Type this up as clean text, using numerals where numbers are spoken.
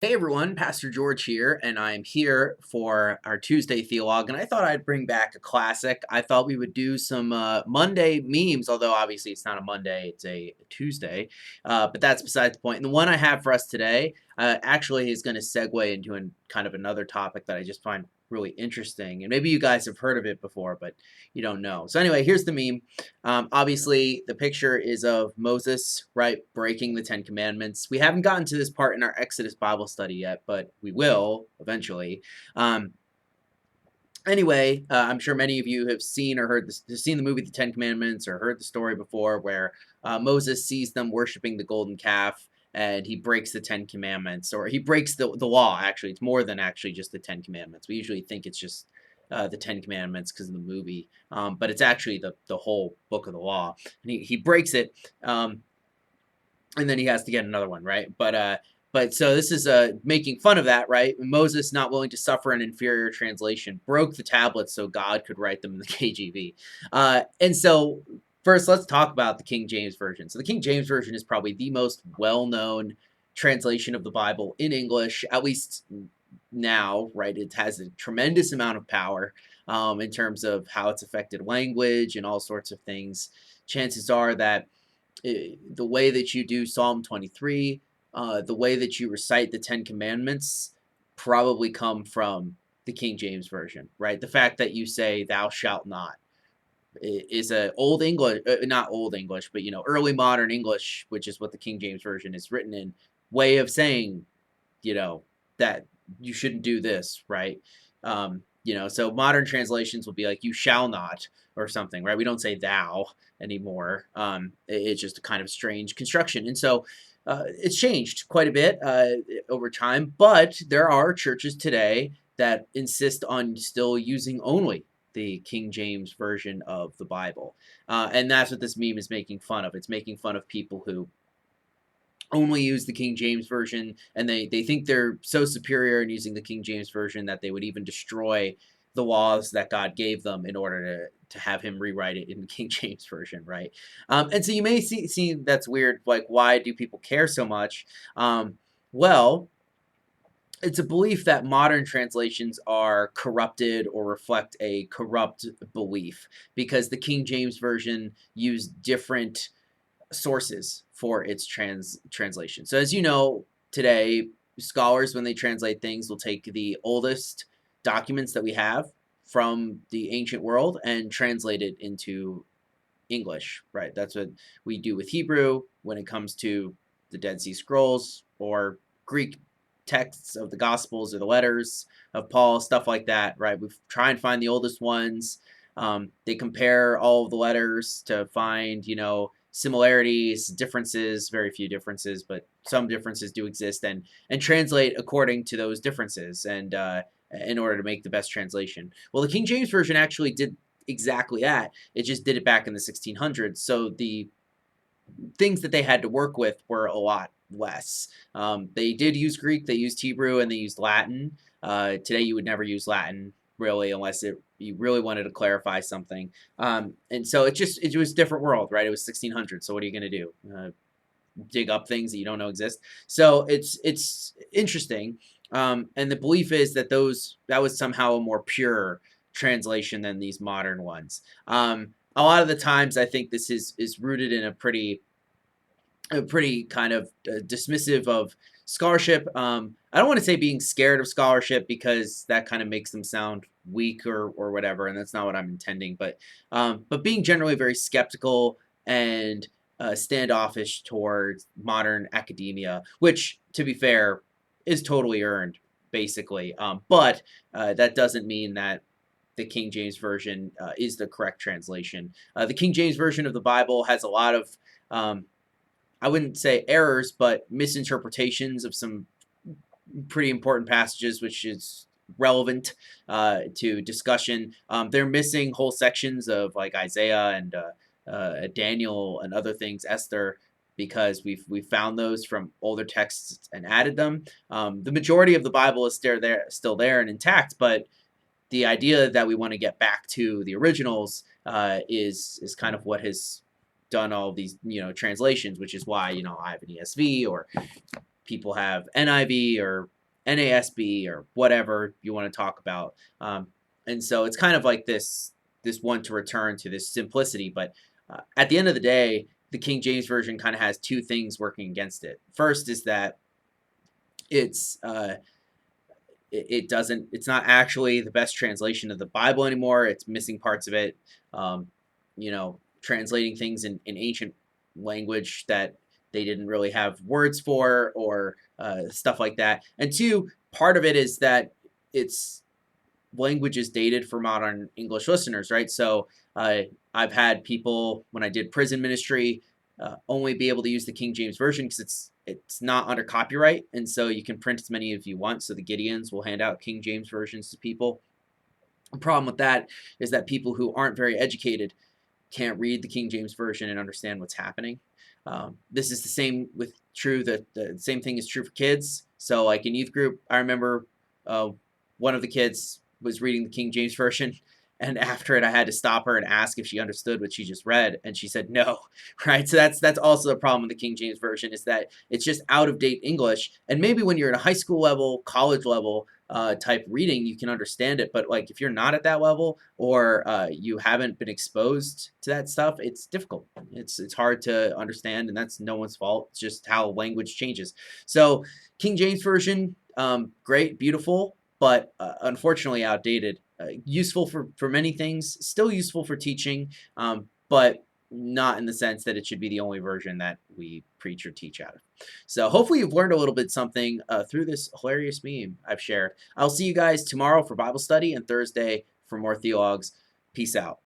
Hey everyone, Pastor George here, and I'm here for our Tuesday Theolog, and I thought I'd bring back a classic. I thought we would do some Monday memes, although obviously it's not a Monday, it's a Tuesday, but that's beside the point. And the one I have for us today actually is going to segue into kind of another topic that I just find really interesting, and maybe you guys have heard of it before, but you don't know. So anyway, here's the meme. Obviously, the picture is of Moses, right, breaking the Ten Commandments. We haven't gotten to this part in our Exodus Bible study yet, but we will eventually. Um, anyway, I'm sure many of you have seen or heard this, seen the movie The Ten Commandments or heard the story before where Moses sees them worshiping the golden calf and he breaks the Ten Commandments, or he breaks the law. Actually, it's more than actually just the Ten Commandments. We usually think it's just the Ten Commandments because of the movie, but it's actually the whole book of the law. And he breaks it, and then he has to get another one, right? But so this is making fun of that, right? Moses, not willing to suffer an inferior translation, broke the tablets so God could write them in the KJV. And so first, let's talk about the King James Version. So the King James Version is probably the most well-known translation of the Bible in English, at least now, right? It has a tremendous amount of power in terms of how it's affected language and all sorts of things. Chances are that the way that you do Psalm 23, the way that you recite the Ten Commandments probably come from the King James Version, right? The fact that you say "Thou shalt not" is a old English, not old English, but early modern English, which is what the King James Version is written in, way of saying, you know, that you shouldn't do this, right? So modern translations will be like "you shall not" or something, right? We don't say "thou" anymore. It's just a kind of strange construction, and so it's changed quite a bit over time. But there are churches today that insist on still using only the King James version of the Bible, and that's what this meme is making fun of. It's making fun of people who only use the King James version, and they think they're so superior in using the King James version that they would even destroy the laws that God gave them in order to have him rewrite it in the King James version, right? And so you may see that's weird. Like, why do people care so much? Well, it's a belief that modern translations are corrupted or reflect a corrupt belief because the King James version used different sources for its translation. So as you know, today scholars, when they translate things, will take the oldest documents that we have from the ancient world and translate it into English, right? That's what we do with Hebrew when it comes to the Dead Sea Scrolls or Greek texts of the Gospels or the letters of Paul, stuff like that, right? We try and find the oldest ones. They compare all of the letters to find, similarities, differences, very few differences, but some differences do exist, and translate according to those differences, and in order to make the best translation. Well, the King James Version actually did exactly that. It just did it back in the 1600s. So the things that they had to work with were a lot less. They did use Greek, they used Hebrew, and they used Latin. Today, you would never use Latin really unless you really wanted to clarify something. And so it was a different world, right? It was 1600. So what are you going to do? Dig up things that you don't know exist. So it's interesting. And the belief is that that was somehow a more pure translation than these modern ones. A lot of the times, I think this is rooted in a pretty kind of dismissive of scholarship. I don't want to say being scared of scholarship because that kind of makes them sound weak or whatever, and that's not what I'm intending. But being generally very skeptical and standoffish towards modern academia, which, to be fair, is totally earned, basically. But that doesn't mean that the King James Version is the correct translation. The King James Version of the Bible has a lot of I wouldn't say errors, but misinterpretations of some pretty important passages, which is relevant to discussion. They're missing whole sections of like Isaiah and Daniel and other things, Esther, because we've found those from older texts and added them. The majority of the Bible is still there and intact, but the idea that we want to get back to the originals is kind of what has done all these translations, which is why I have an ESV or people have NIV or NASB or whatever you want to talk about. And so it's kind of like this want to return to this simplicity. But at the end of the day, the King James Version kind of has two things working against it. First is that it's it's not actually the best translation of the Bible anymore. It's missing parts of it. You know, translating things in ancient language that they didn't really have words for, or stuff like that. And two, part of it is that it's language is dated for modern English listeners, right? So I've had people, when I did prison ministry, only be able to use the King James Version because it's not under copyright, and so you can print as many as you want. So the Gideons will hand out King James versions to people. The problem with that is that people who aren't very educated can't read the King James Version and understand what's happening. This is the same with the same thing is true for kids. So like in youth group, I remember one of the kids was reading the King James Version, and after it I had to stop her and ask if she understood what she just read, and she said no. Right? So that's also the problem with the King James Version, is that it's just out of date English, and maybe when you're at a high school level, college level type reading, you can understand it, but like if you're not at that level, or you haven't been exposed to that stuff, it's difficult. It's hard to understand, and that's no one's fault. It's just how language changes. So King James Version, great, beautiful, but unfortunately outdated. Useful for many things, still useful for teaching, but not in the sense that it should be the only version that we preach or teach out of. So hopefully you've learned a little bit something through this hilarious meme I've shared. I'll see you guys tomorrow for Bible study and Thursday for more Theologs. Peace out.